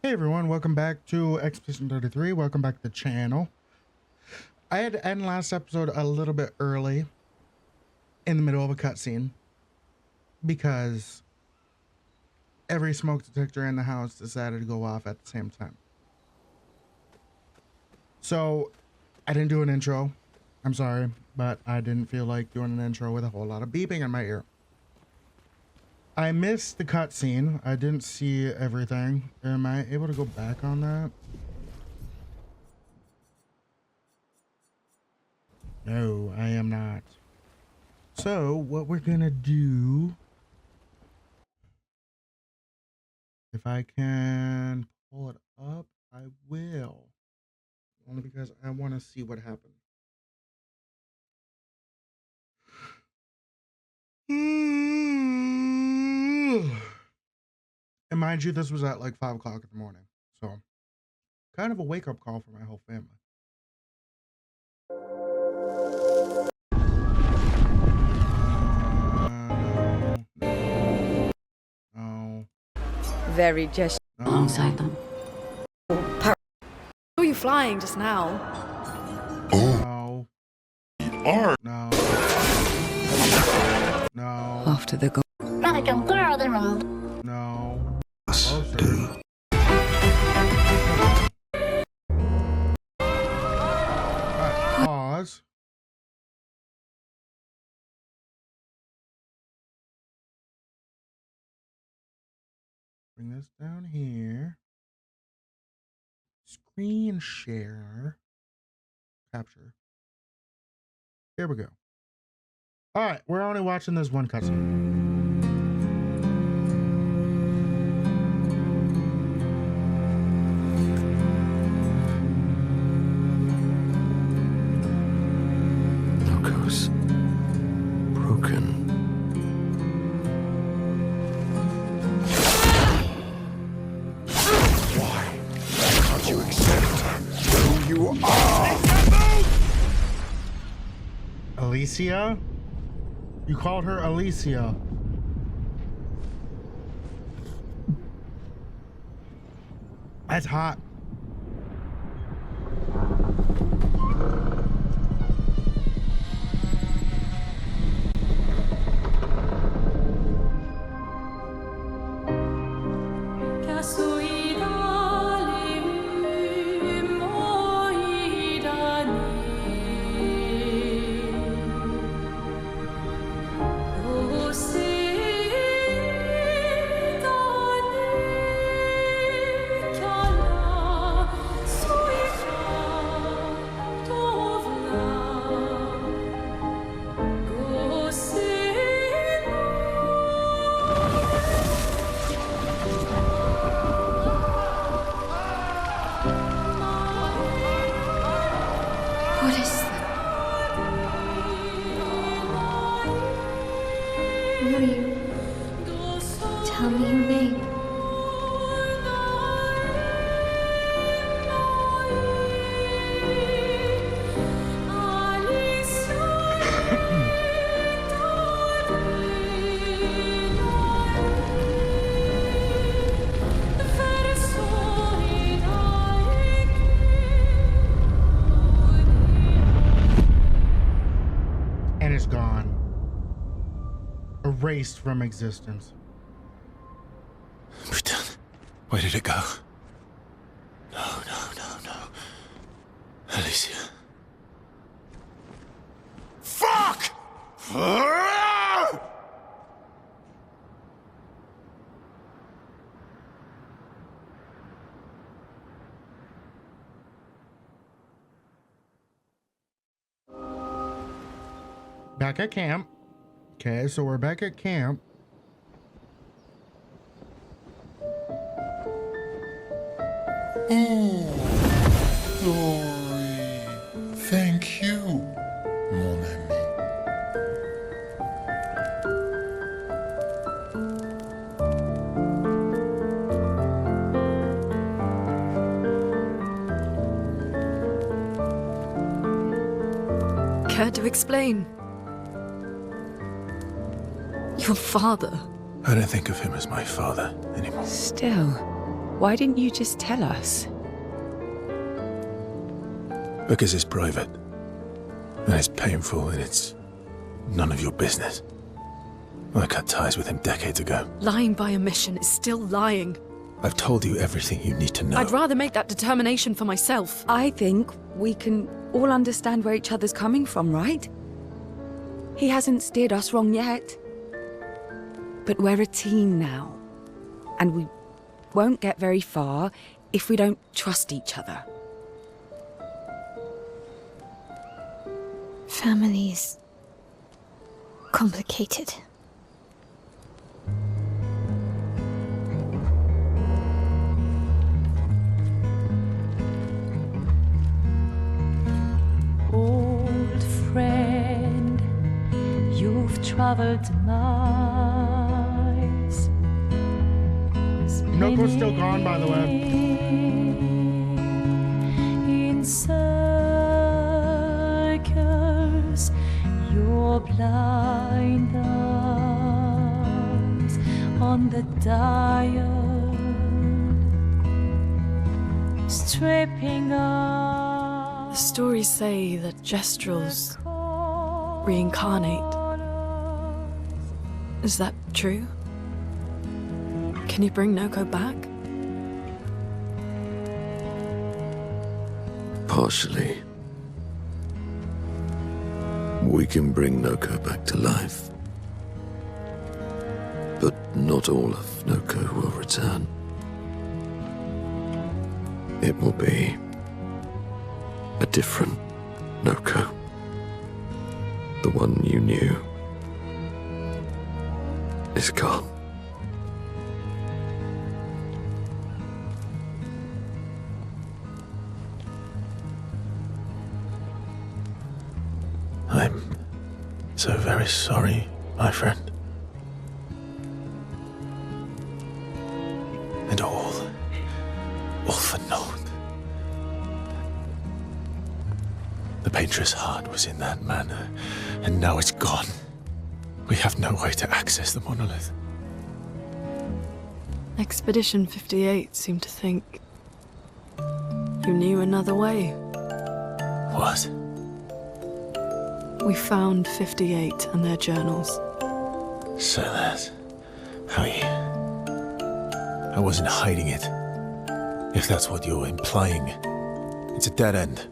Hey everyone, welcome back to Expedition 33. Welcome back to the channel. I had to end last episode a little bit early in the middle of a cutscene because every smoke detector in the house decided to go off at the same time. So I didn't do an intro. I'm sorry, but I didn't feel like doing an intro with a whole lot of beeping in my ear. I missed the cutscene. I didn't see everything. Am I able to go back on that? No, I am not. So what we're gonna do, if I can pull it up, I will. Only because I want to see what happened. And mind you, this was at like 5 o'clock in the morning. So kind of a wake-up call for my whole family. No. Very just alongside them. Who are you flying just now? No. Are No. No. Off to the go. No. Closer. Alright, pause. Bring this down here. Screen share. Capture. Here we go. Alright, we're only watching this one cutscene. locos broken. Why can't you accept who you are? Alicia? You called her Alicia. That's hot. What is that? Will you tell me your name? And it's gone. Erased from existence. Pretend. Where did it go? No. Alicia. Fuck! Back at camp. Okay, so we're back at camp. Oh, Glory. Thank you, mon ami. Care to explain? Your father. I don't think of him as my father anymore. Still, Why didn't you just tell us? Because it's private. And it's painful and it's none of your business. I cut ties with him decades ago. Lying by omission is still lying. I've told you everything you need to know. I'd rather make that determination for myself. I think we can all understand where each other's coming from, right? He hasn't steered us wrong yet. But we're a team now. And we won't get very far if we don't trust each other. Family's complicated. Old friend, you've traveled miles. Noko's still gone, by the way. In circles, your blind eyes on the dial, stripping off. The stories say that Gestrels reincarnate. Is that true? Can you bring Noko back? Partially. We can bring Noko back to life. But not all of Noko will return. It will be a different Noko. The one you knew is gone. I'm so very sorry, my friend. And all for naught. The painter's heart was in that manor, and now it's gone. We have no way to access the monolith. Expedition 58 seemed to think you knew another way. What? We found 58 and their journals. So that's how you... I wasn't hiding it. If that's what you're implying. It's a dead end.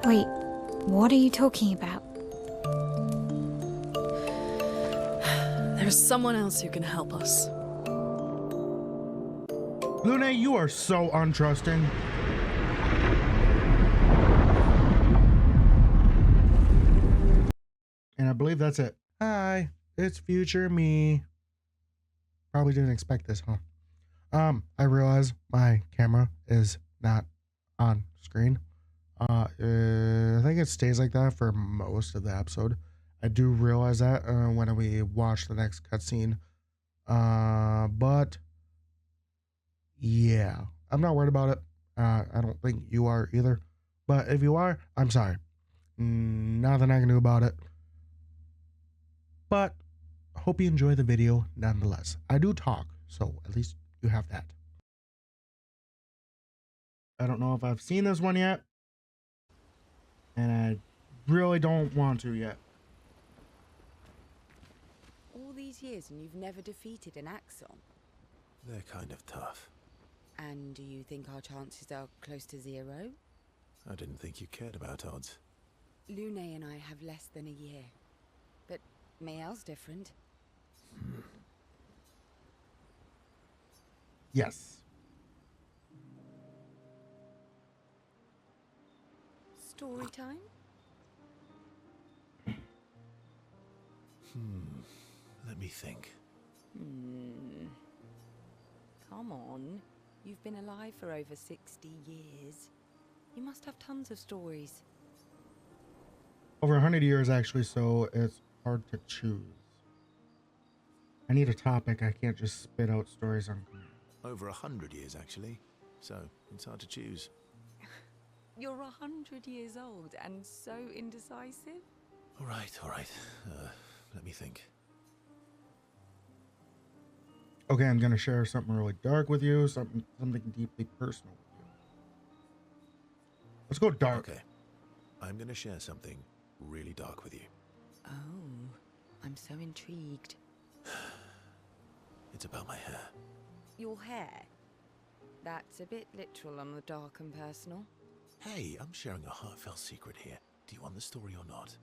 Wait, what are you talking about? There's someone else who can help us. Lune, you are so untrusting. And I believe that's it. Hi, it's future me. Probably didn't expect this, huh? I realize my camera is not on screen. I think it stays like that for most of the episode. I do realize that when we watch the next cutscene. But yeah, I'm not worried about it. I don't think you are either. But if you are, I'm sorry. Nothing I can do about it. But hope you enjoy the video nonetheless. I do talk, so at least you have that. I don't know if I've seen this one yet. And I really don't want to yet. All these years and you've never defeated an Axon? They're kind of tough. And do you think our chances are close to zero? I didn't think you cared about odds. Lune and I have less than a year. But Mayel's different. Yes. Story time? Let me think. Come on. You've been alive for over 60 years. You must have tons of stories. Over 100 years, actually, so it's hard to choose. I need a topic. I can't just spit out stories on... Over 100 years, actually. So, it's hard to choose. You're 100 years old and so indecisive? All right. Let me think. Okay, I'm gonna share something really dark with you, something deeply personal with you. Let's go dark. Okay. I'm gonna share something really dark with you. Oh, I'm so intrigued. It's about my hair. Your hair? That's a bit literal on the dark and personal. Hey, I'm sharing a heartfelt secret here. Do you want the story or not?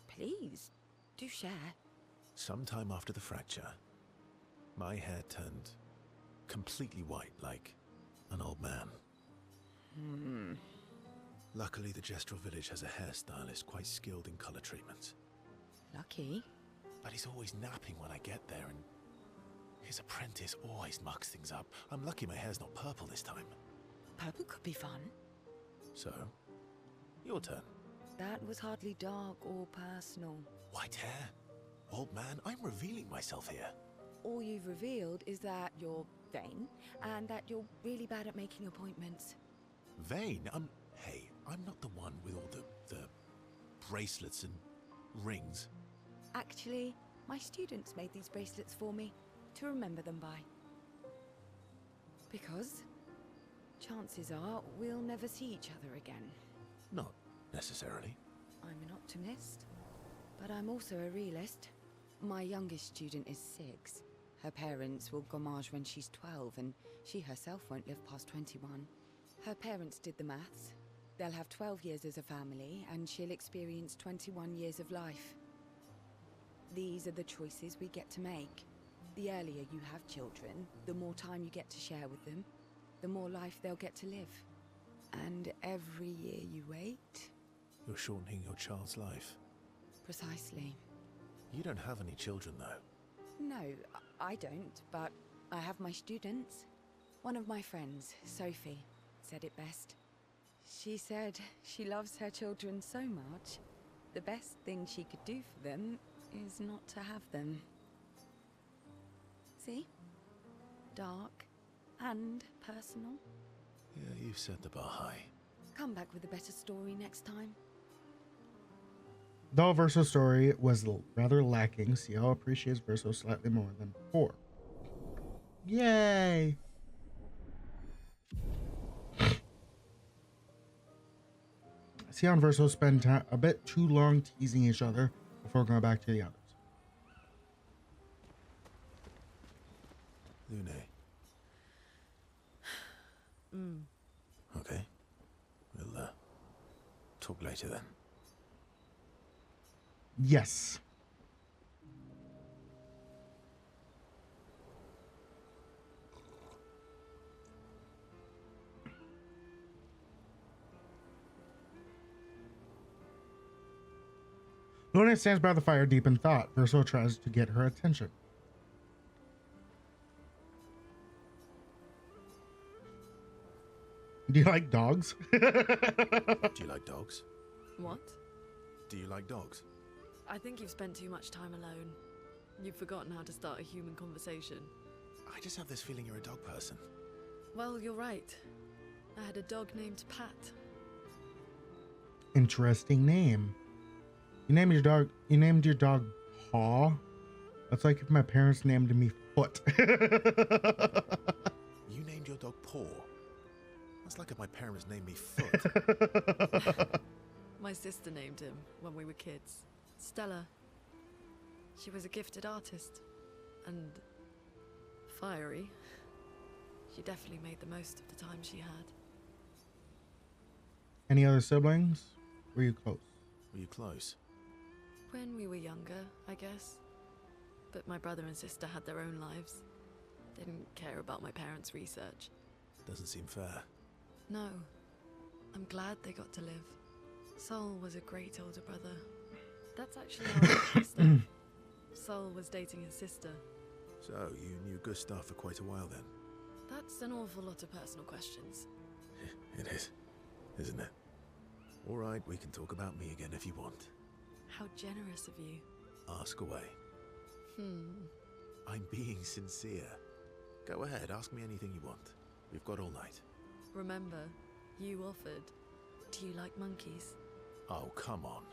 Please, do share. Sometime after the fracture, my hair turned completely white, like an old man. Luckily, the Gestrel village has a hairstylist quite skilled in color treatments. Lucky. But he's always napping when I get there, and his apprentice always mucks things up. I'm lucky my hair's not purple this time. Purple could be fun. So, your turn. That was hardly dark or personal. White hair? Old man, I'm revealing myself here. All you've revealed is that you're vain, and that you're really bad at making appointments. Vain? Hey, I'm not the one with all the bracelets and rings. Actually, my students made these bracelets for me, to remember them by. Because chances are we'll never see each other again. Not necessarily. I'm an optimist, but I'm also a realist. My youngest student is 6. Her parents will gommage when she's 12, and she herself won't live past 21. Her parents did the maths. They'll have 12 years as a family, and she'll experience 21 years of life. These are the choices we get to make. The earlier you have children, the more time you get to share with them, the more life they'll get to live. And every year you wait... You're shortening your child's life. Precisely. You don't have any children, though. No, I don't, but I have my students. One of my friends, Sophie, said it best. She said she loves her children so much, the best thing she could do for them is not to have them. See? Dark and personal. Yeah, you've set the bar high. Come back with a better story next time. Though Verso's story was rather lacking, Ciel appreciates Verso slightly more than before. Yay! Ciel and Verso spend a bit too long teasing each other before going back to the others. Lune. Okay. We'll talk later then. Yes. Luna stands by the fire deep in thought. Verso tries to get her attention. Do you like dogs? Do you like dogs? What? Do you like dogs? I think you've spent too much time alone. You've forgotten how to start a human conversation. I just have this feeling you're a dog person. Well, you're right. I had a dog named Pat. Interesting name. You named your dog Paw? That's like if my parents named me Foot. You named your dog Paw? That's like if my parents named me Foot. My sister named him when we were kids. Stella. She was a gifted artist. And fiery. She definitely made the most of the time she had. Any other siblings? Were you close? Were you close? When we were younger, I guess. But my brother and sister had their own lives. They didn't care about my parents' research. Doesn't seem fair. No. I'm glad they got to live. Sol was a great older brother. That's actually how I met Gustav. Sol was dating his sister. So, you knew Gustav for quite a while then? That's an awful lot of personal questions. It is, isn't it? All right, we can talk about me again if you want. How generous of you. Ask away. I'm being sincere. Go ahead, ask me anything you want. We've got all night. Remember, you offered. Do you like monkeys? Oh, come on.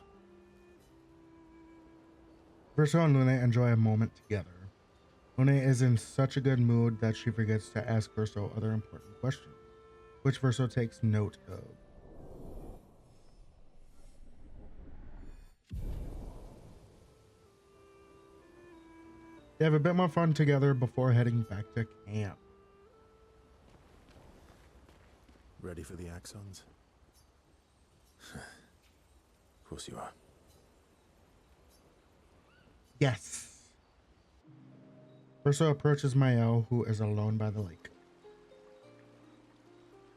Verso and Luna enjoy a moment together. Monet is in such a good mood that she forgets to ask Verso other important questions, which Verso takes note of. They have a bit more fun together before heading back to camp. Ready for the axons? Of course you are. Yes. Verso approaches Mael, who is alone by the lake.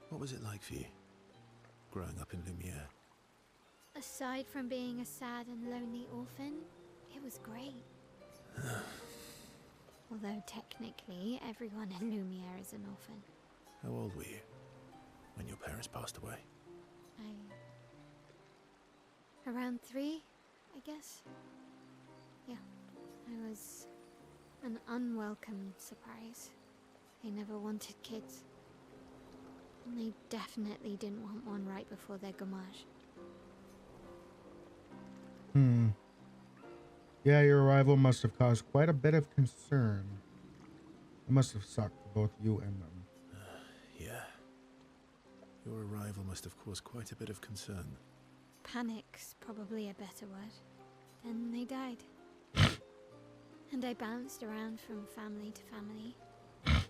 What was it like for you, growing up in Lumiere? Aside from being a sad and lonely orphan, it was great. Although technically, everyone in Lumiere is an orphan. How old were you when your parents passed away? Around 3, I guess. Yeah, I was an unwelcome surprise. They never wanted kids. And they definitely didn't want one right before their gommage. Yeah, your arrival must have caused quite a bit of concern. It must have sucked for both you and them. Yeah. Your arrival must have caused quite a bit of concern. Panic's probably a better word. Then they died. And I bounced around from family to family. I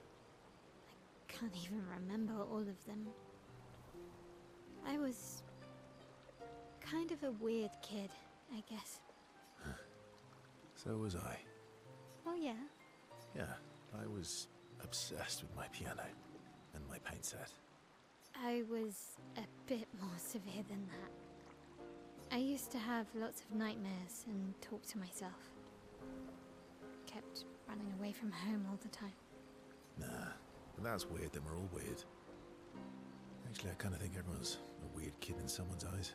can't even remember all of them. I was kind of a weird kid, I guess. So was I. Oh yeah? Yeah, I was obsessed with my piano and my paint set. I was a bit more severe than that. I used to have lots of nightmares and talk to myself. Kept running away from home all the time. Nah, if that's weird, then we're all weird. Actually, I kind of think everyone's a weird kid in someone's eyes.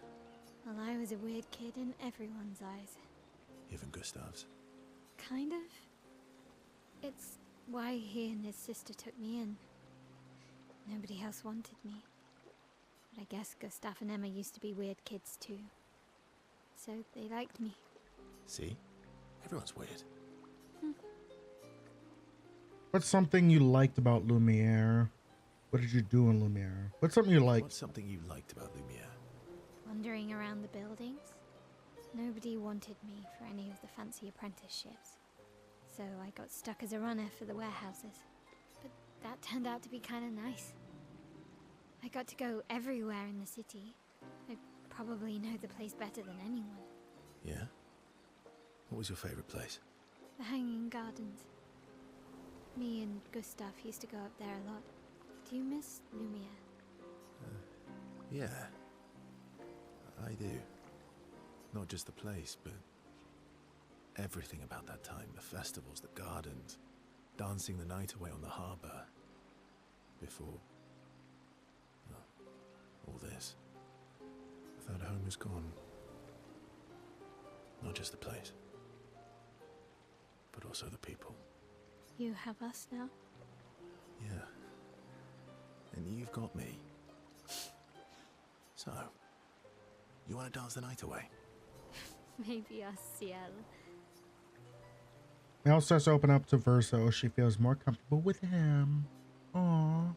Well, I was a weird kid in everyone's eyes. Even Gustav's. Kind of. It's why he and his sister took me in. Nobody else wanted me. But I guess Gustav and Emma used to be weird kids too. So they liked me. See? Everyone's weird. What's something you liked about Lumiere? What did you do in Lumiere? What's something you liked? What's something you liked about Lumiere? Wandering around the buildings. Nobody wanted me for any of the fancy apprenticeships. So I got stuck as a runner for the warehouses. But that turned out to be kind of nice. I got to go everywhere in the city. I probably know the place better than anyone. Yeah? What was your favorite place? The Hanging Gardens. Me and Gustav used to go up there a lot. Do you miss Lumiere? Yeah. I do. Not just the place, but everything about that time. The festivals, the gardens, dancing the night away on the harbour. Before... well, all this. Without home is gone. Not just the place, but also the people. You have us now? Yeah. And you've got me. So, you want to dance the night away? Maybe us, Ciel. Mel starts to open up to Verso. She feels more comfortable with him. Aww.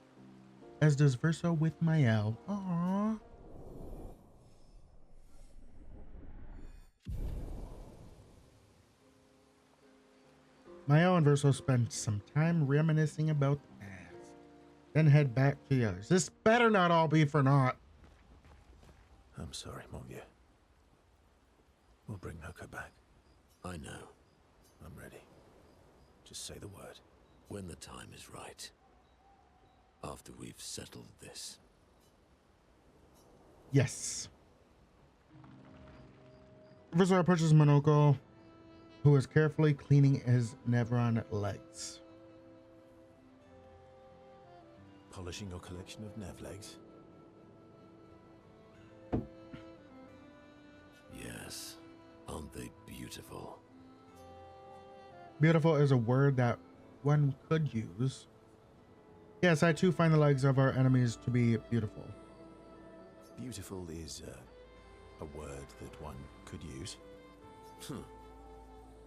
As does Verso with Mael. Aww. Mael and Verso spend some time reminiscing about the past, then head back to the others. This better not all be for naught. I'm sorry, mon vieux. We'll bring Noko back. I know. I'm ready. Just say the word. When the time is right. After we've settled this. Yes. Verso approaches Monoko, who is carefully cleaning his Nevron legs. Polishing your collection of Nev legs. Yes. Aren't they beautiful? Beautiful is a word that one could use. Yes, I too find the legs of our enemies to be beautiful. Beautiful is a word that one could use.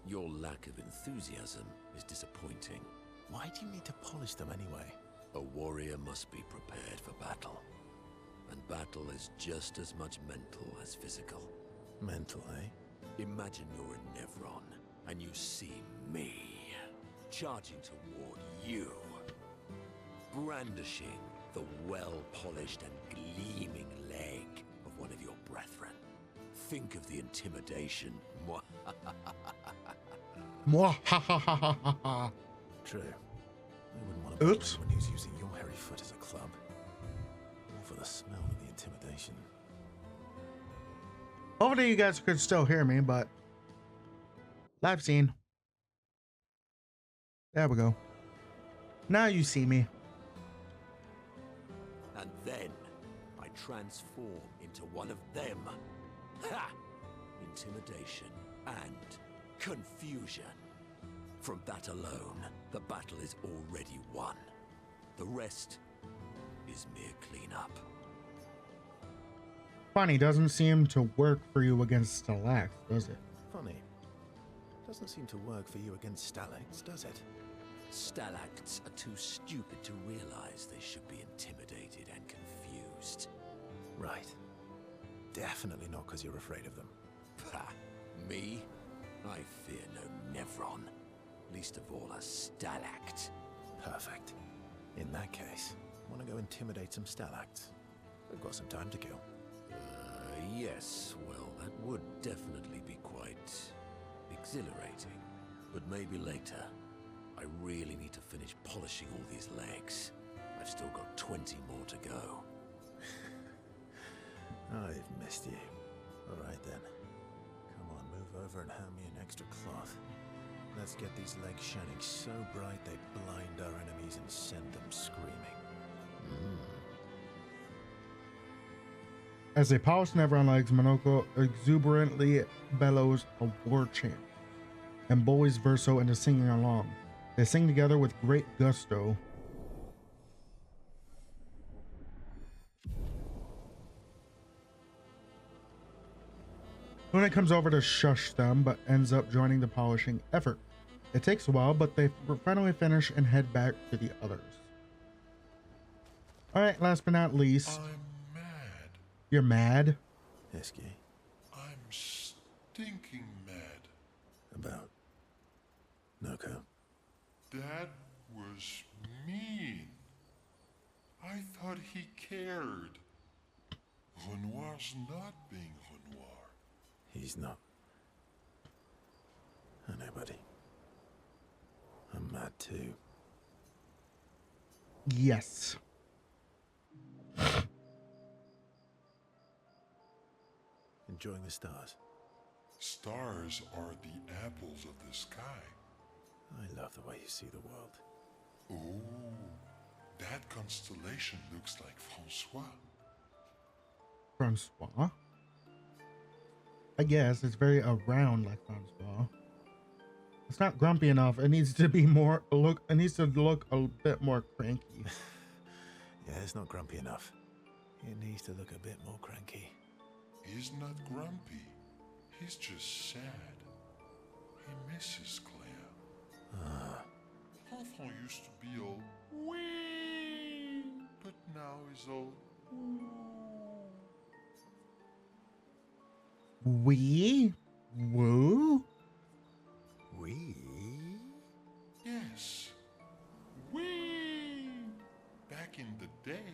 Your lack of enthusiasm is disappointing. Why do you need to polish them anyway? A warrior must be prepared for battle. And battle is just as much mental as physical. Mental, eh? Imagine you're in Nevron, and you see me, charging toward you, brandishing the well-polished and gleaming leg of one of your brethren. Think of the intimidation. Mwahahahaha. True. I wouldn't want to Oops. battle anyone who's using your hairy foot as a club. All for the smell of the intimidation. Hopefully you guys could still hear me, but live scene. There we go. Now you see me. And then I transform into one of them. Ha! Intimidation and confusion. From that alone, the battle is already won. The rest is mere cleanup. Funny, doesn't seem to work for you against Stalax, does it? Funny. Doesn't seem to work for you against Stalax, does it? Stalacts are too stupid to realize they should be intimidated and confused. Right. Definitely not because you're afraid of them. Pah! Me? I fear no Nevron. Least of all a Stalact. Perfect. In that case, want to go intimidate some Stalacts? We've got some time to kill. Yes, well, that would definitely be quite exhilarating. But maybe later. I really need to finish polishing all these legs. I've still got 20 more to go. I've missed you. All right then. Come on, move over and hand me an extra cloth. Let's get these legs shining so bright they blind our enemies and send them screaming. As they polish Nevron legs, Monoko exuberantly bellows a war chant and bullies Verso into singing along. They sing together with great gusto. Luna comes over to shush them, but ends up joining the polishing effort. It takes a while, but they finally finish and head back to the others. Alright, last but not least. I'm mad. You're mad? Heskey, I'm stinking mad. about Noko. That was mean. I thought he cared. Renoir's not being Renoir. He's not. I know, buddy. I'm mad too. Yes. Enjoying the stars. Stars are the apples of the sky. I love the way you see the world. Oh, that constellation looks like Francois. Francois? I guess it's very round like Francois. It's not grumpy enough. It needs to be more it needs to look a bit more cranky. Yeah, it's not grumpy enough. It needs to look a bit more cranky. He's not grumpy. He's just sad. He misses Claire. Enfant used to be all wee, but now he's all We? Woo? We? yes, wee. Back in the day,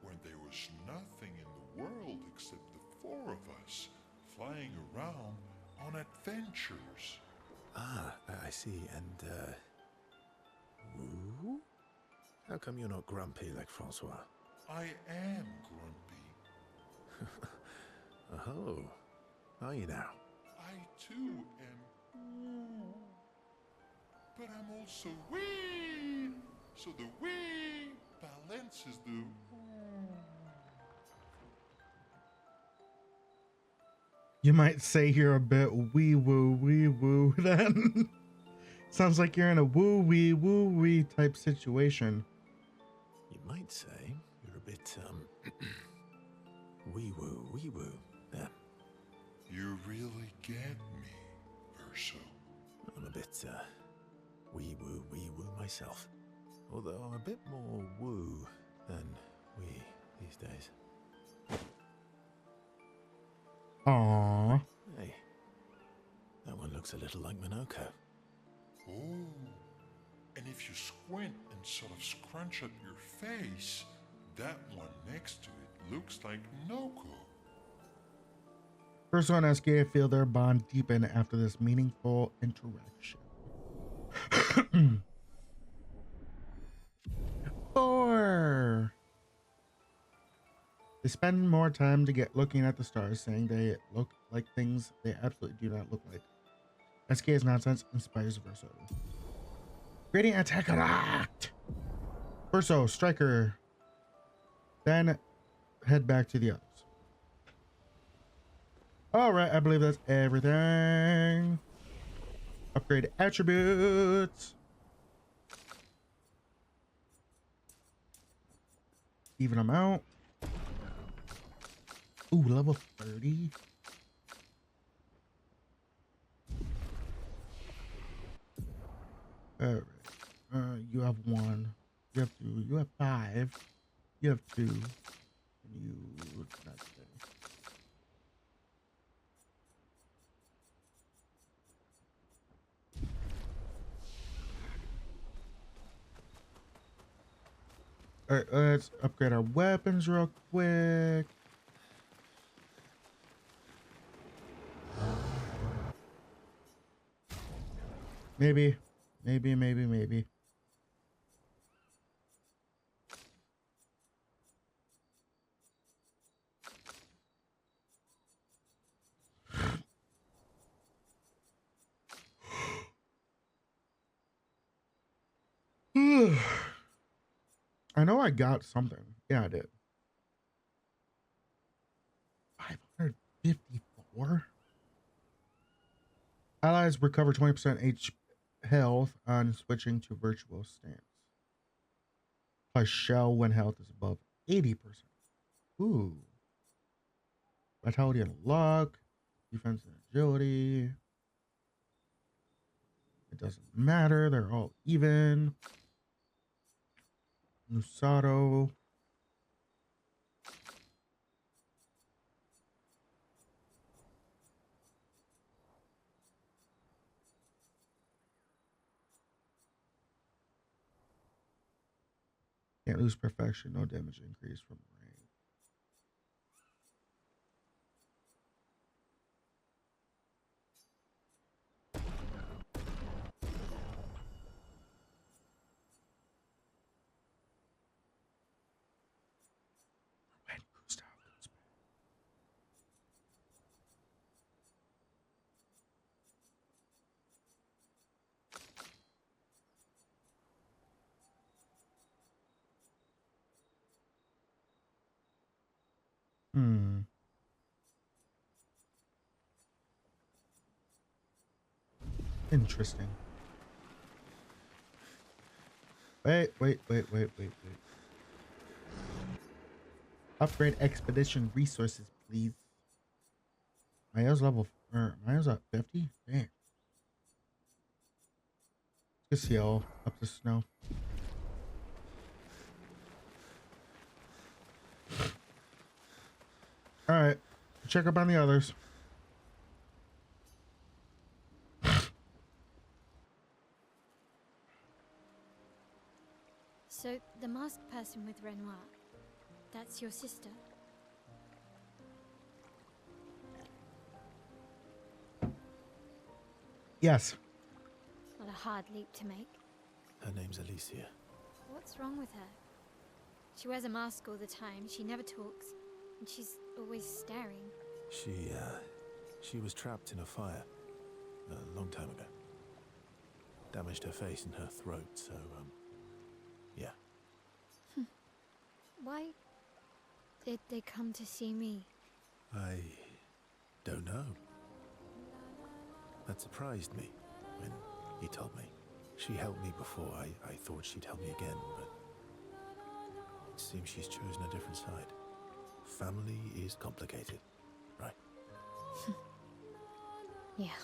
when there was nothing in the world except the four of us flying around on adventures. Ah, I see. And, woo? How come you're not grumpy like Francois? I am grumpy. Oh, are you now? I too am. But I'm also wee. So the wee balances the. You might say you're a bit wee woo then. Sounds like you're in a woo wee type situation. You might say you're a bit, wee woo then. You really get me, Verso. wee woo myself. Although I'm a bit more woo than wee these days. Aww. Hey, that one looks a little like Minoko. Oh, and if you squint and sort of scrunch up your face, that one next to it looks like Noko. Urso and SK feel their bond deepen after this meaningful interaction. 4. They spend more time to get looking at the stars, saying they look like things they absolutely do not look like. SK's nonsense inspires Verso. Creating attack act. Verso, striker. Then head back to the others. Alright, I believe that's everything. Upgrade attributes. Even them out. Ooh, level 30. Alright. You have 1. You have 2. You have 5. You have 2. And you... Not today. Alright, let's upgrade our weapons real quick. Maybe. I know I got something. Yeah, I did. 554? Allies recover 20% H health on switching to virtual stance. Plus shell when health is above 80%. Ooh. Vitality and luck. Defense and agility. It doesn't matter. They're all even. Musato. Can't lose perfection. No damage increase from range. When Gustav comes back. Interesting. Wait. Upgrade expedition resources, please. Mayo's level, Mayo's at 50? Dang. Let's see all up the snow. Alright. Check up on the others. So, the masked person with Renoir, that's your sister? Yes. Not a hard leap to make. Her name's Alicia. What's wrong with her? She wears a mask all the time, she never talks, and she's always staring. She was trapped in a fire a long time ago. Damaged her face and her throat, so, yeah. Why did they come to see me? I don't know. That surprised me when he told me. She helped me before. I thought she'd help me again, but it seems she's chosen a different side. Family is complicated, right? Yeah.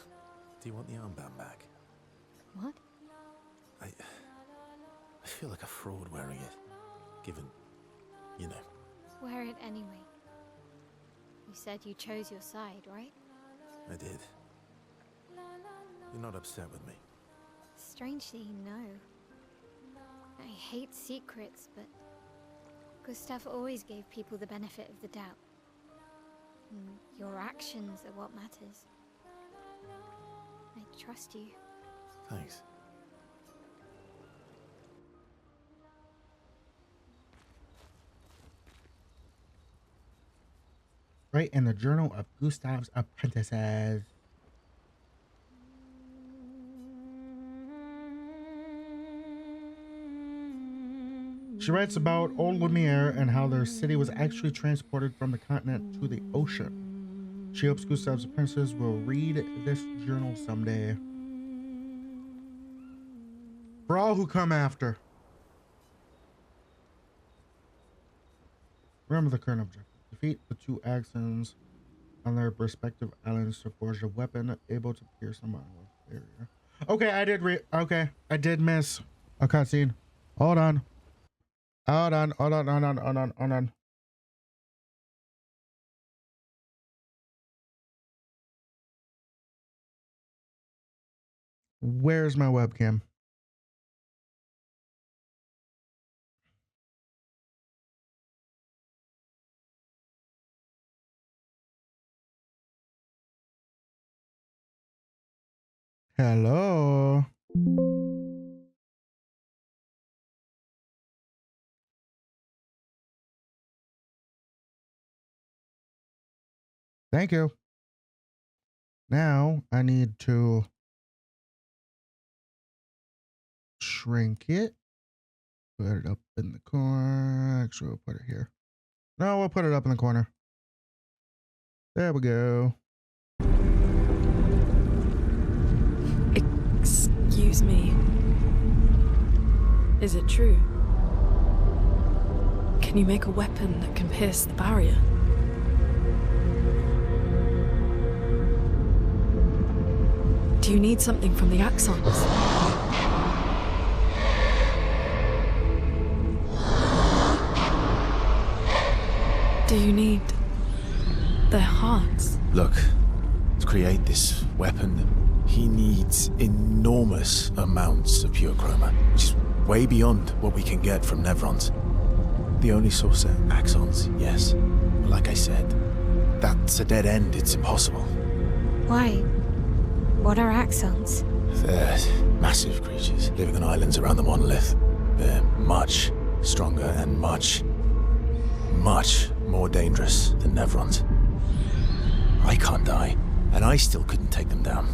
Do you want the armband back? What? I feel like a fraud wearing it, given, you know. Wear it anyway. You said you chose your side, right? I did. You're not upset with me. Strangely, no. I hate secrets, but Gustav always gave people the benefit of the doubt. And your actions are what matters. I trust you. Thanks. Right in the Journal of Gustav's Apprentices. She writes about Old Lumiere and how their city was actually transported from the continent to the ocean. She hopes Gustav's apprentices will read this journal someday. For all who come after. Remember the current objective. Defeat the two Axons on their respective islands to forge a weapon able to pierce the monolith barrier. Okay, I did miss a cutscene. Hold on. Hold on. Where's my webcam? Hello. Thank you. Now I need to shrink it. Put it up in the corner. Actually, we'll put it here. No, we'll put it up in the corner. There we go. Excuse me. Is it true? Can you make a weapon that can pierce the barrier? Do you need something from the Axons? Do you need their hearts? Look, to create this weapon, he needs enormous amounts of pure chroma, which is way beyond what we can get from Nevrons. The only source are Axons, yes. But like I said, that's a dead end. It's impossible. Why? What are Axons? They're massive creatures living on islands around the monolith. They're much stronger and much more dangerous than Nevrons. I can't die, and I still couldn't take them down.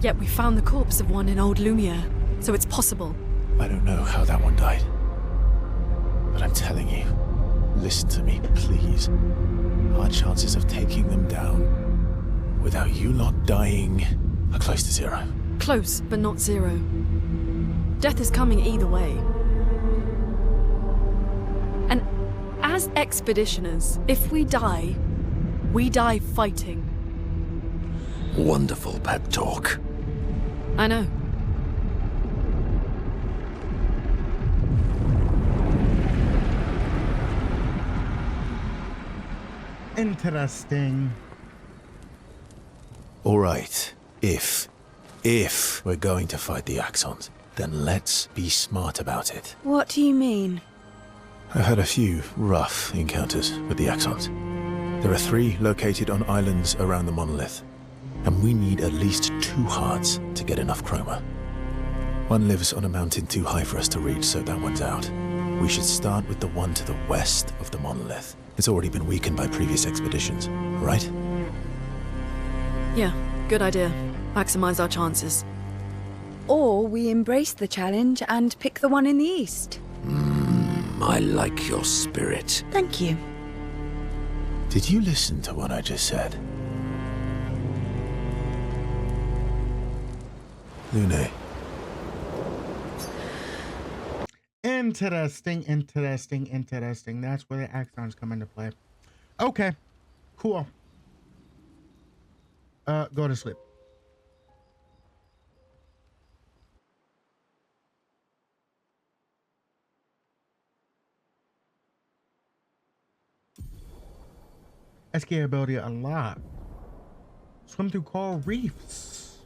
Yet we found the corpse of one in Old Lumiere, so it's possible. I don't know how that one died. But I'm telling you, listen to me, please. Our chances of taking them down without you lot dying are close to zero. Close, but not zero. Death is coming either way. And as expeditioners, if we die fighting. Wonderful pep talk. I know. Interesting. All right, if we're going to fight the Axons, then let's be smart about it. What do you mean? I've had a few rough encounters with the Axons. There are 3 located on islands around the monolith, and we need at least 2 hearts to get enough chroma. One lives on a mountain too high for us to reach, so that one's out. We should start with the one to the west of the monolith. It's already been weakened by previous expeditions, right? Yeah, good idea. Maximize our chances. Or we embrace the challenge and pick the one in the east. I like your spirit. Thank you. Did you listen to what I just said? Lune. Interesting. That's where the Axons come into play. Okay, cool. Go to sleep. SK ability unlocked. Swim through coral reefs.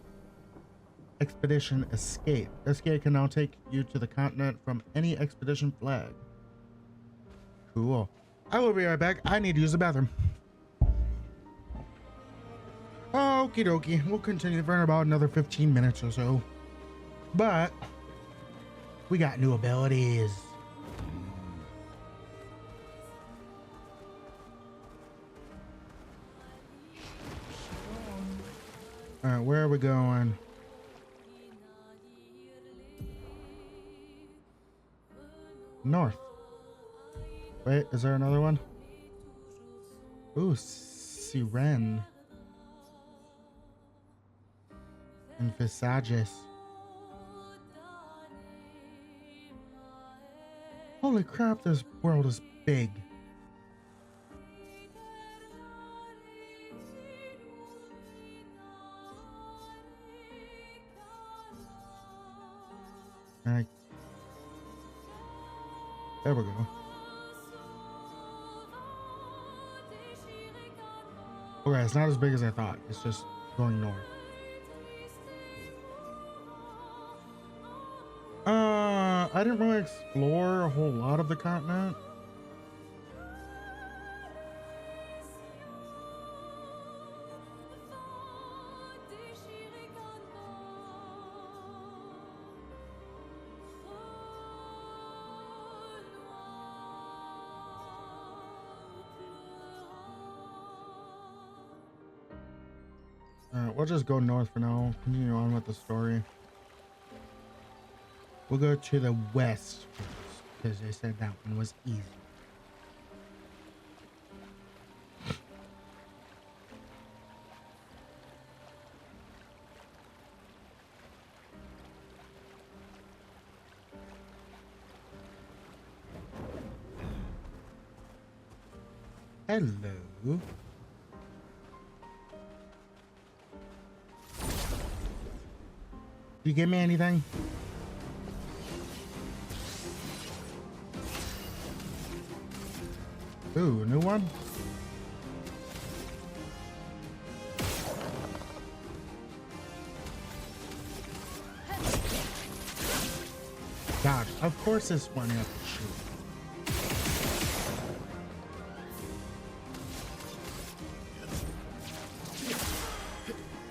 Expedition escape. SK can now take you to the continent from any expedition flag. Cool. I will be right back. I need to use the bathroom. Okie dokie. We'll continue for about another 15 minutes or so. But we got new abilities. All right, where are we going? North. Wait, is there another one? Ooh, Siren. And Visages. Holy crap, this world is big. Alright. There we go. Okay, it's not as big as I thought. It's just going north. I didn't really explore a whole lot of the continent. Alright, we'll just go north for now. Continue on with the story. We'll go to the west first, because they said that one was easy. Hello. You give me anything? Ooh, a new one? God, of course this one you have to shoot.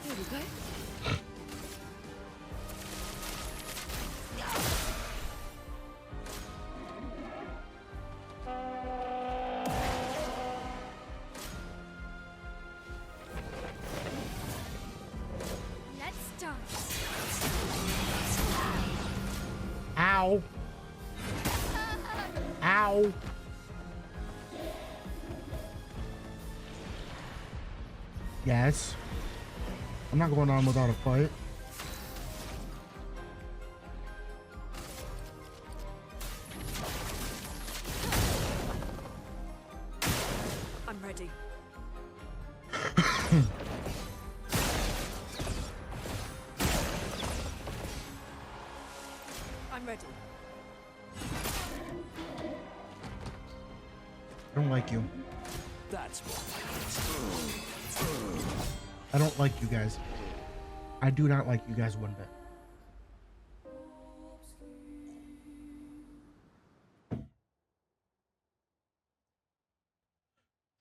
Here we go. Let's start. Ow. Ow. Yes. I'm not going on without a fight. I'm ready. I'm ready. I don't like you. That's what. I don't like you guys. I do not like you guys one bit.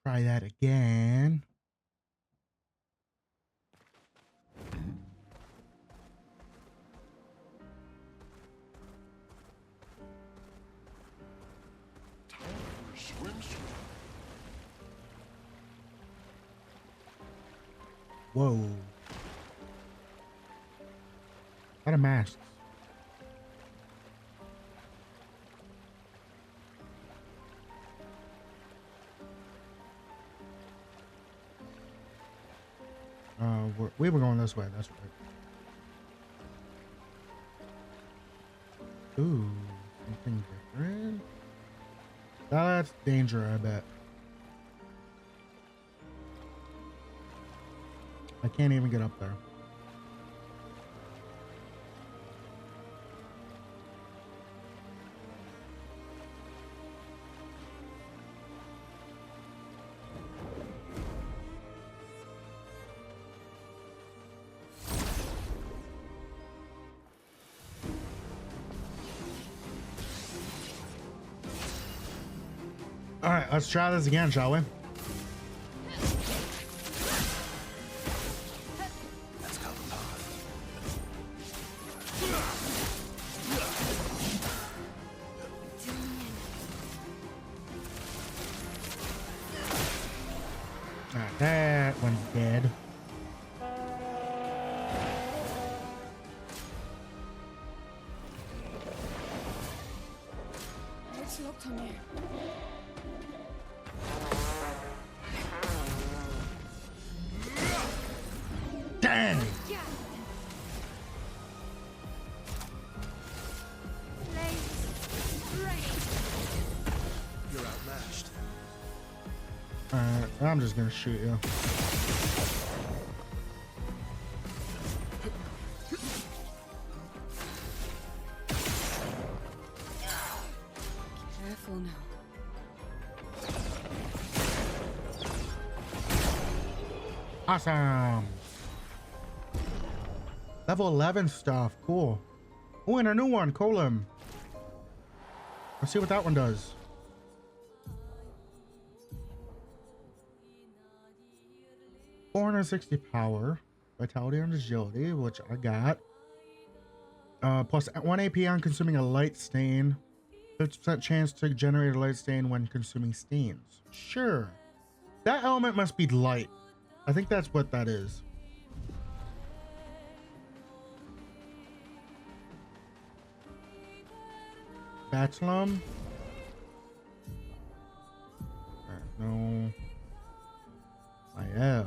Try that again. Time for a swimsuit. Whoa. A lot of masks. We were going this way, that's right. Ooh, something different. That's danger, I bet. I can't even get up there. All right, let's try this again, shall we? Let's go apart. All right, that one's dead. It's locked on you. Dang! You're outmatched. All right, I'm just gonna shoot you. Careful now. Awesome. Level 11 stuff. Cool. Oh, and a new one, Colum. Let's see what that one does. $460 power, vitality and agility, which I got. Plus 1 AP on consuming a light stain. 50% chance to generate a light stain when consuming stains. Sure. That element must be light. I think that's what that is. Batslum. No. IL.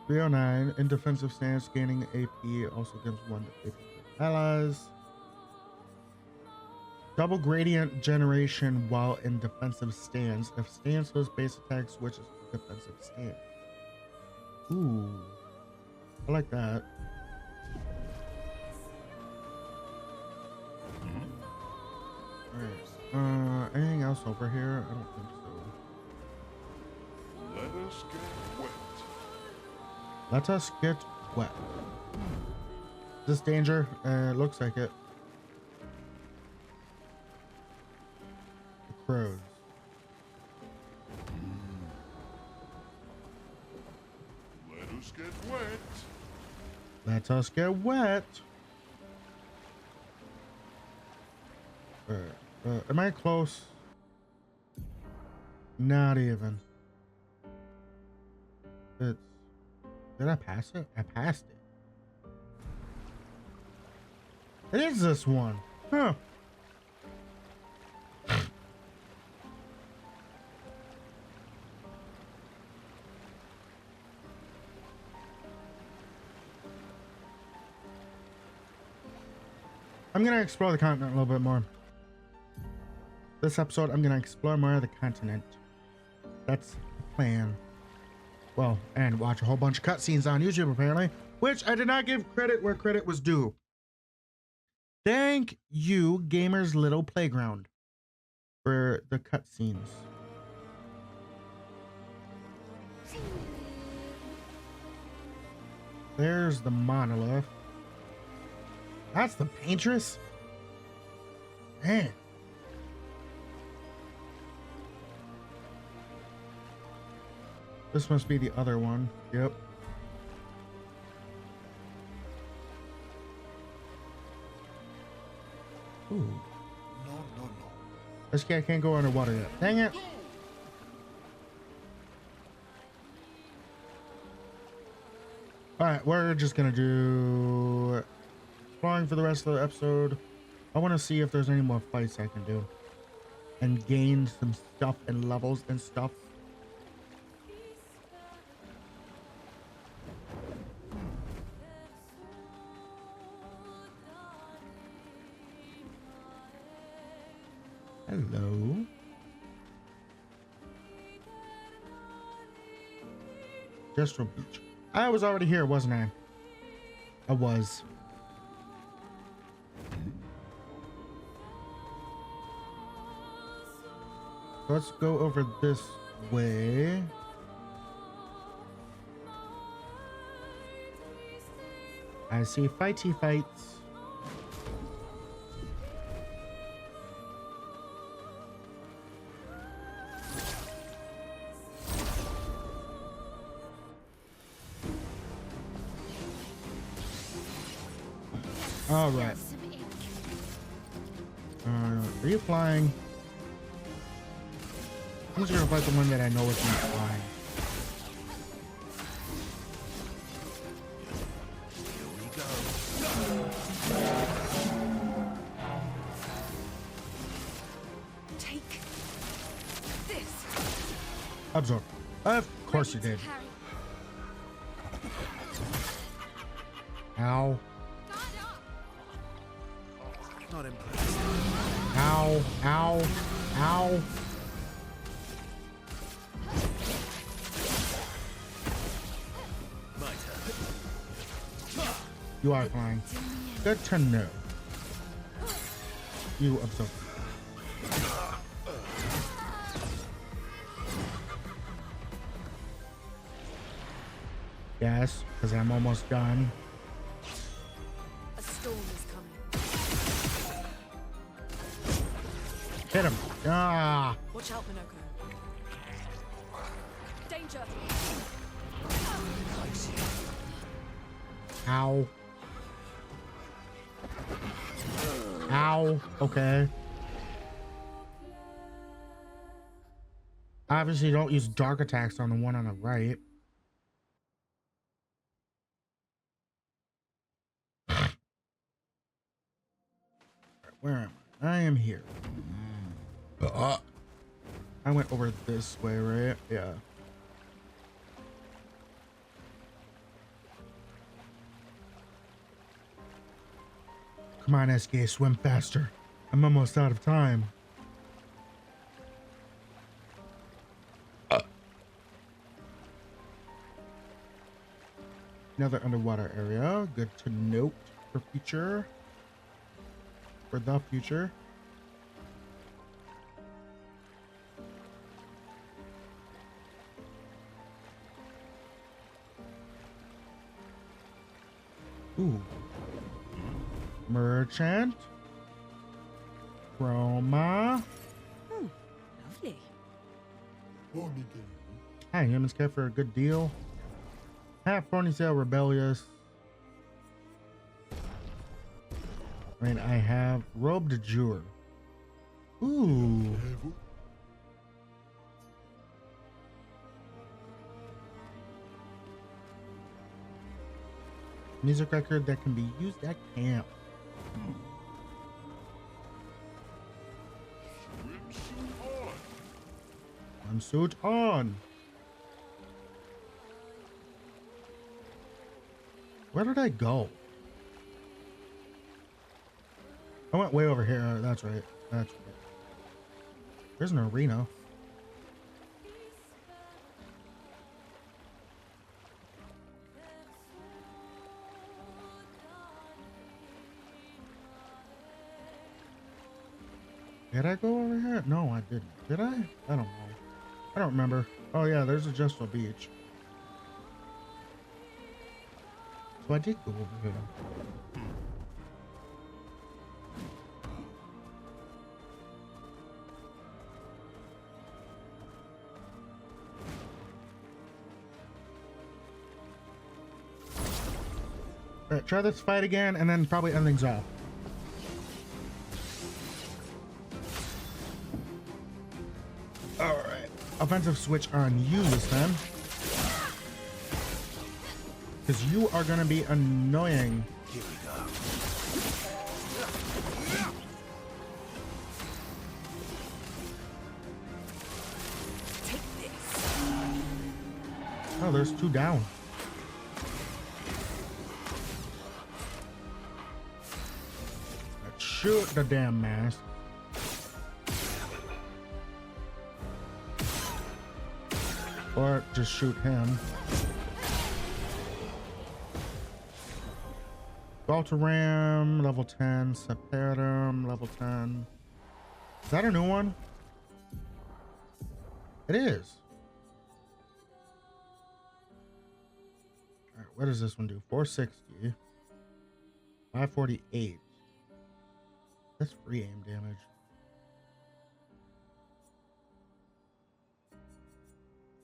309 in defensive stance, gaining AP, also gives 1 to AP allies. Double gradient generation while in defensive stance. If stance was base attack, switches to defensive stance. Ooh, I like that. Alright. Anything else over here? I don't think so. Let us get wet. Let us get wet. Is this danger? It looks like it. The crows. Let us get wet. Let us get wet. Am I close? Not even. It's. Did I pass it? I passed it. It is this one. Huh. I'm gonna explore the continent a little bit more. This episode, I'm gonna explore more of the continent. That's the plan. Well, and watch a whole bunch of cutscenes on YouTube, apparently, which I did not give credit where credit was due. Thank you, Gamer's Little Playground, for the cutscenes. There's the monolith. That's the paintress? Man. This must be the other one. Yep. Ooh. No, no, no. This guy can't go underwater yet. Dang it. Alright, we're just gonna do exploring for the rest of the episode. I want to see if there's any more fights I can do. And gain some stuff and levels and stuff. Hello. Jestro Beach. I was already here, wasn't I? I was. Let's go over this way. I see fighty fights. All right. Some ink. Are you flying? I'm just gonna fight the one that I know is not flying. Here we go. Take this. Absorb. Of course you Ready did. to carry. Ow. Not impressed. Ow. Ow. Ow. My turn. You are flying. Good to know. You absorb. Yes, because I'm almost done. A storm is coming. Hit him. Ah. Watch out, Minoko. Danger! Ow. Ow. Okay. Obviously, don't use dark attacks on the one on the right. Where am I? I am here. I went over this way, right? Yeah. Come on, SK, swim faster. I'm almost out of time. Another underwater area. Good to note for future. For the future. Ooh. Merchant. Chroma. Lovely. Hi, humans care for a good deal. Half ponytail rebellious. I mean, I have robe de jour. Ooh. Music record that can be used at camp. Swimsuit on. Where did I go? I went way over here. That's right. That's right. There's an arena. Did I go over here? No, I didn't. Did I? I don't know. I don't remember. Oh yeah, there's a Just a Beach. So I did go over here. Alright, try this fight again and then probably end things off. Alright. Offensive switch on you this time. Because you are going to be annoying. Here we go. Take this. Oh, there's two down. Let's shoot the damn mask. Or just shoot him. Baltaram, level 10. Separum, level 10. Is that a new one? It is. Alright, what does this one do? 460. 548. That's free aim damage.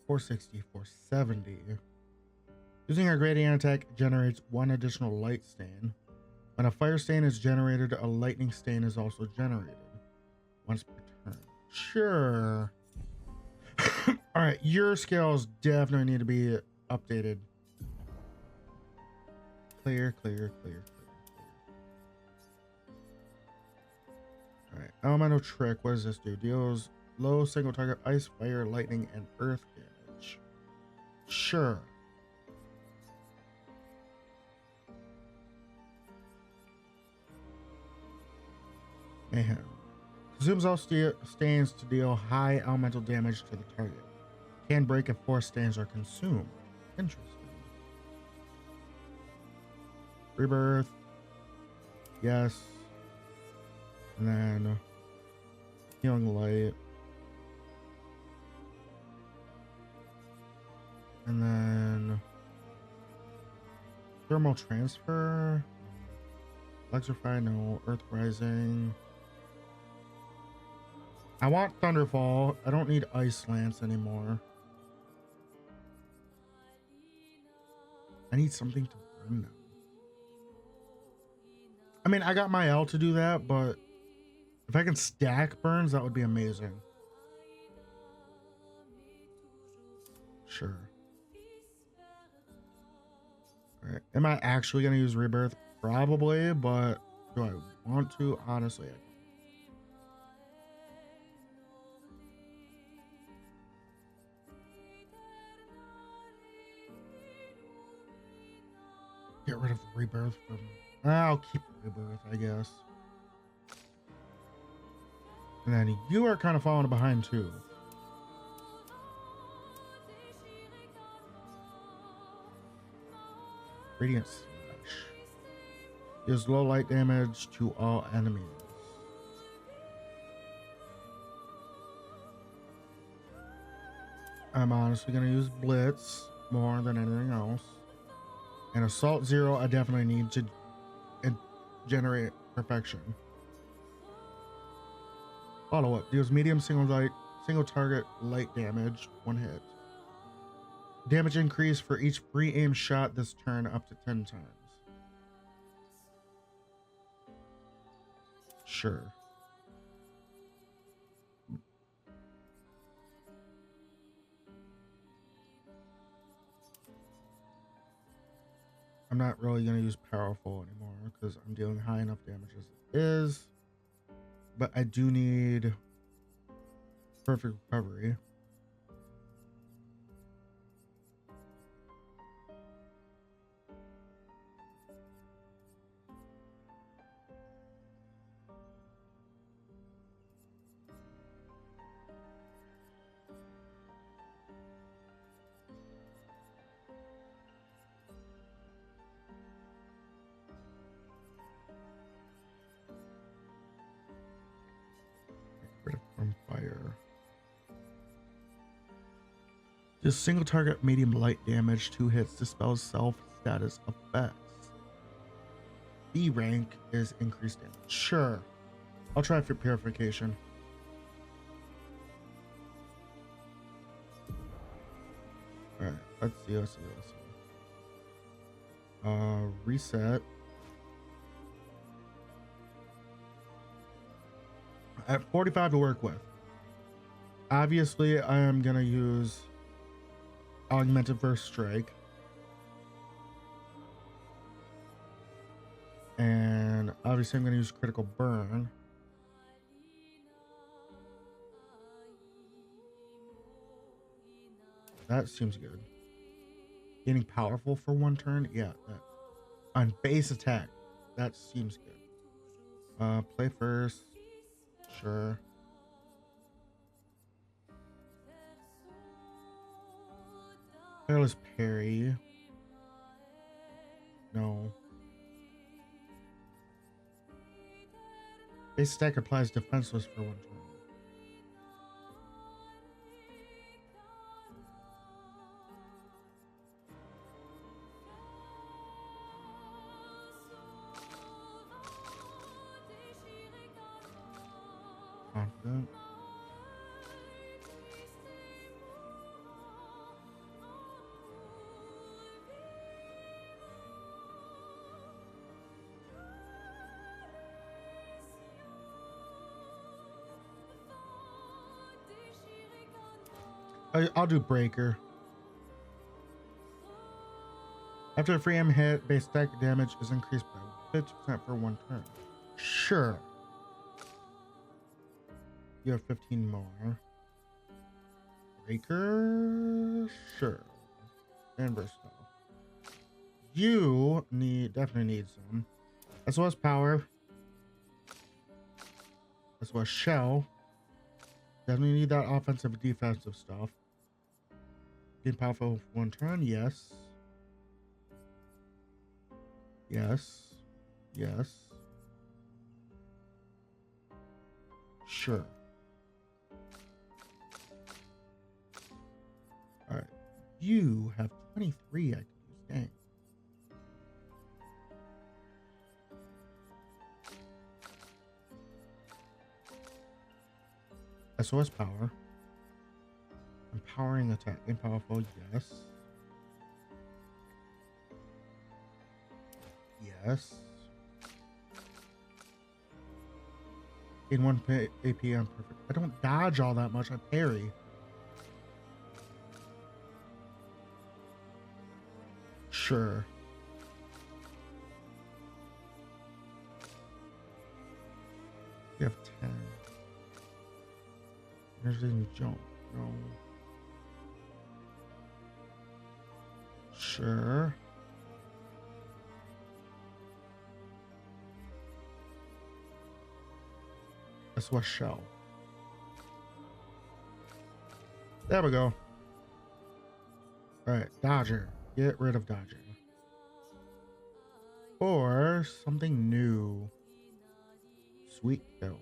460, 470. Using our gradient attack generates one additional light stain. When a fire stain is generated, a lightning stain is also generated. Once per turn. Sure. Alright, your scales definitely need to be updated. Clear. Alright, elemental trick. What does this do? Deals low single target ice, fire, lightning, and earth damage. Sure. Mayhem. Consumes all stains to deal high elemental damage to the target. Can break if 4 stains are consumed. Interesting. Rebirth. Yes. And then healing light. And then thermal transfer. Electrify, no. Earth rising. I want Thunderfall. I don't need Ice Lance anymore. I need something to burn them. I mean, I got my L to do that, but if I can stack burns, that would be amazing. Sure. Alright. Am I actually going to use Rebirth? Probably, but do I want to? Honestly, I don't. Get rid of Rebirth from... I'll keep Rebirth, I guess. And then you are kind of falling behind too. Radiant Slash. Deals low light damage to all enemies. I'm honestly going to use Blitz more than anything else. And Assault 0, I definitely need to generate Perfection. Follow up. Deals medium single target light damage. 1 hit. Damage increase for each free aim shot this turn up to 10 times. Sure. I'm not really going to use Powerful anymore because I'm dealing high enough damage as it is. But I do need Perfect Recovery. From fire. This single target medium light damage, 2 hits, dispels self status effects. B rank is increased damage. Sure. I'll try for purification. Alright, let's see. Reset. I have 45 to work with. Obviously, I am going to use Augmented First Strike. And obviously, I'm going to use Critical Burn. That seems good. Getting powerful for 1 turn? Yeah. That. On base attack. That seems good. Play first. Sure. Careless Parry. No. Base attack applies defenseless for 1 turn. Confident. I'll do breaker. After a free aim hit, base attack damage is increased by 50% for 1 turn. Sure. You have 15 more. Breaker? Sure. And versatile. You definitely need some. SOS power. SOS shell. Definitely need that offensive and defensive stuff. Being powerful for 1 turn, yes. Yes. Yes. Sure. Alright. You have 23 I can use. Dang. SOS power. Empowering attack. Powerful, yes. Yes. In 1 AP, I'm perfect. I don't dodge all that much. I parry. Sure. You have 10. There's any jump. No. Sure. That's what shell. There we go. Alright, Dodger. Get rid of Dodger. Or something new. Sweet kill.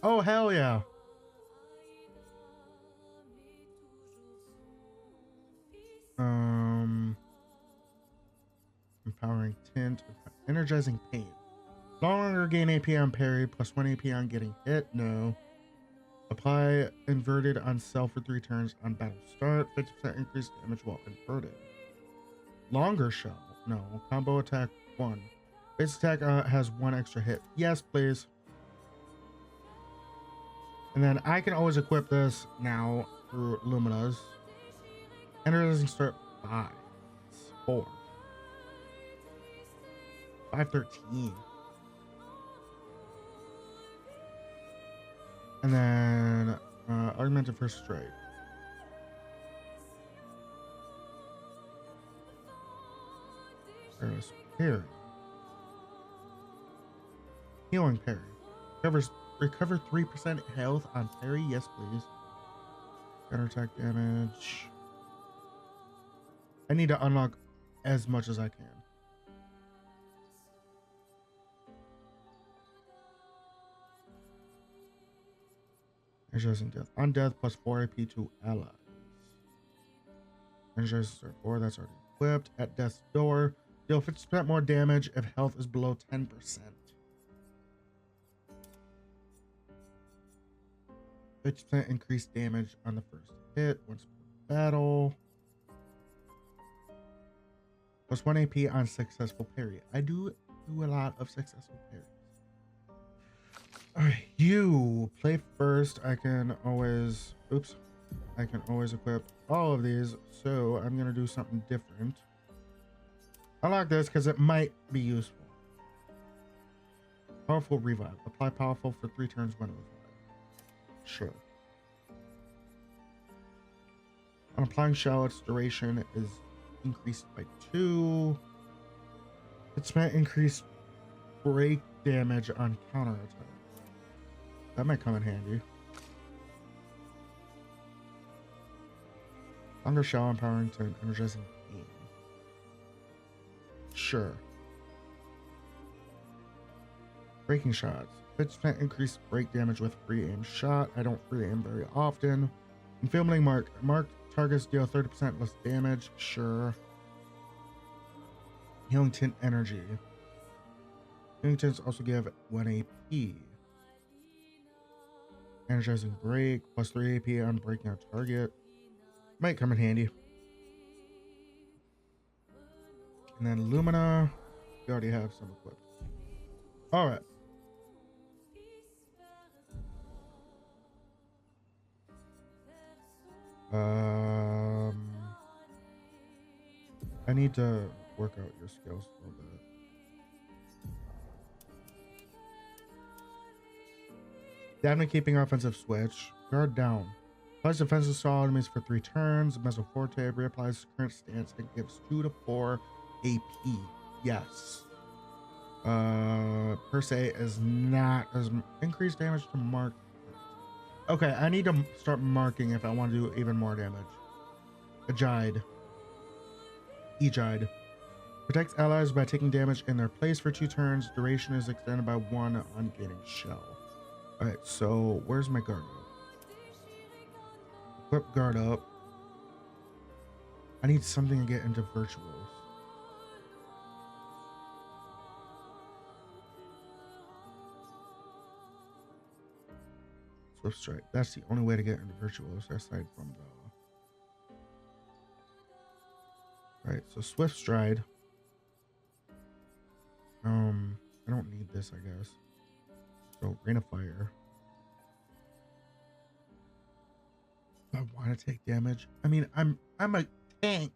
Oh, hell yeah. Empowering tint. Energizing pain. No longer gain AP on parry, plus 1 AP on getting hit. No. Apply inverted on self for 3 turns on battle start. 50% increased damage while inverted. Longer shell. No. Combo attack 1. Base attack has 1 extra hit. Yes, please. And then I can always equip this now through Lumina's. Energizing start 5. 4. 513. And then augmented first strike. There's parry. Healing parry. Recover 3% health on parry. Yes, please. Counter attack damage. I need to unlock as much as I can. Energizing death. On death plus 4 AP to allies. Energizing start 4. That's already equipped. At death's door. Deal 50% more damage if health is below 10%. 50% increased damage on the first hit once per battle. Plus 1 AP on successful parry. I do a lot of successful parries. Alright, you play first. I can always equip all of these, so I'm gonna do something different. I like this because it might be useful. Powerful revive. Apply powerful for 3 turns when revived. Sure. On applying shell, its duration is increased by 2. It's meant increased break damage on counter attack. That might come in handy. Longer shell empowering to energizing pain. Sure. Breaking shots. 50% increased break damage with free aim shot. I don't free aim very often. Inflaming mark. Marked targets deal 30% less damage. Sure. Healing tint energy. Healing tints also give 1 AP. Energizing break. Plus 3 AP on breaking a target. Might come in handy. And then Lumina. We already have some equipped. Alright. I need to work out your skills a little bit. Definitely keeping offensive switch. Guard down. Applies defensive saw enemies for 3 turns. Mezzo Forte reapplies current stance and gives 2 to 4 AP. Yes. Per se is not as increased damage to mark. Okay, I need to start marking if I want to do even more damage. Ejide. Protects allies by taking damage in their place for 2 turns. Duration is extended by 1 on gaining shell. Alright, so where's my guard up? Equip guard up. I need something to get into virtuals. Swift strike. That's the only way to get into virtuals aside from the. Alright, so swift stride. I don't need this, I guess. So rain of fire. I want to take damage. I mean, I'm a tank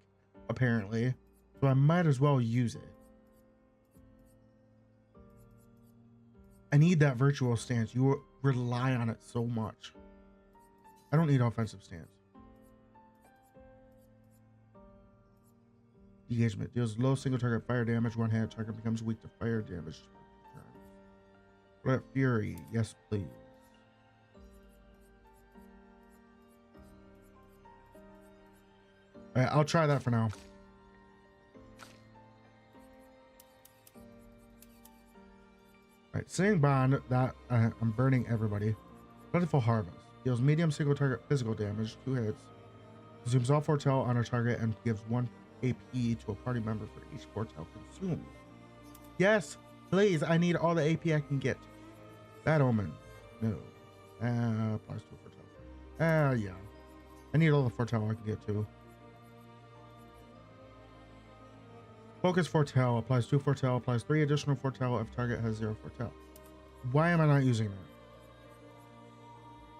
apparently, so I might as well use it. I need that virtual stance. You rely on it so much. I don't need offensive stance. Engagement deals low single target fire damage. 1 hit target becomes weak to fire damage. Let Fury, yes please. Alright, I'll try that for now. Alright, Sing Bond, that I'm burning everybody. Plentiful Harvest. Deals medium single target physical damage, 2 hits. Consumes all foretell on a target and gives 1 AP to a party member for each foretell consumed. Yes, please, I need all the AP I can get. Bad Omen. No. Applies to a foretell. Yeah. I need all the foretell I can get to. Focus foretell. Applies 2 foretell. Applies 3 additional foretell if target has 0 foretell. Why am I not using that?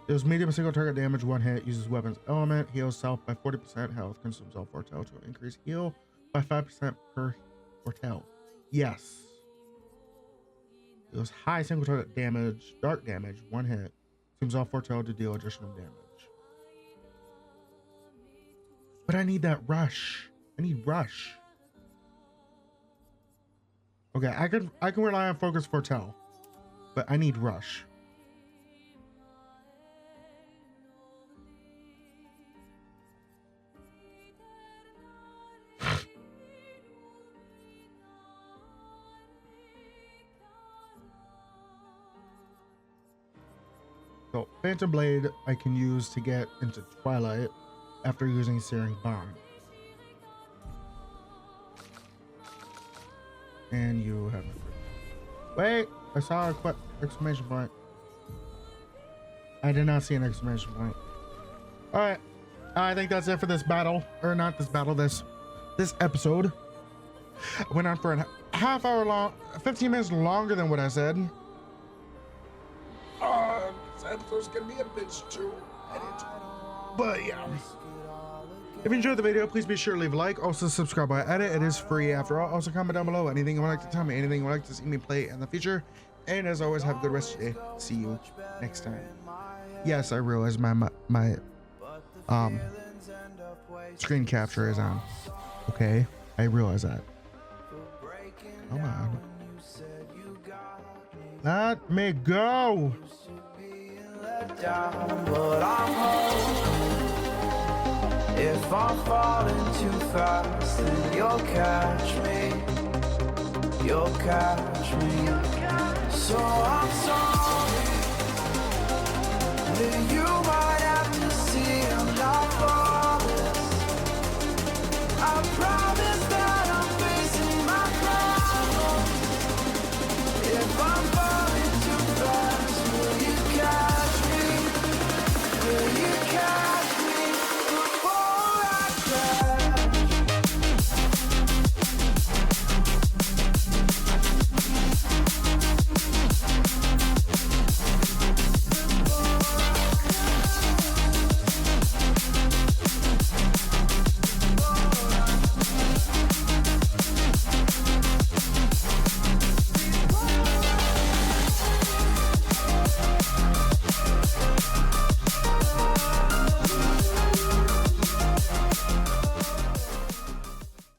Deals medium single target damage, 1 hit, uses weapons element, heals self by 40% health, consumes all foretell to increase heal by 5% per foretell. Yes. Deals high single target damage, dark damage, 1 hit, consumes all foretell to deal additional damage. But I need that rush. I need rush. Okay, I can rely on focus foretell, but I need rush. So Phantom Blade I can use to get into Twilight after using Searing Bond. And you have no free. Wait, I saw a exclamation point. I did not see an exclamation point. Alright. I think that's it for this battle. Or not this battle, this episode. Went on for a half hour long, 15 minutes longer than what I said. This episode's gonna be a bitch too. But yeah. If you enjoyed the video, please be sure to leave a like. Also subscribe while I edit. It is free after all. Also comment down below anything you would like to tell me, anything you would like to see me play in the future. And as always, have a good rest of your day. See you next time. Yes, I realize my screen capture is on. Okay, I realize that. Come on. Let me go. If I'm falling too fast, then you'll catch me. You'll catch me. So I'm sorry that you might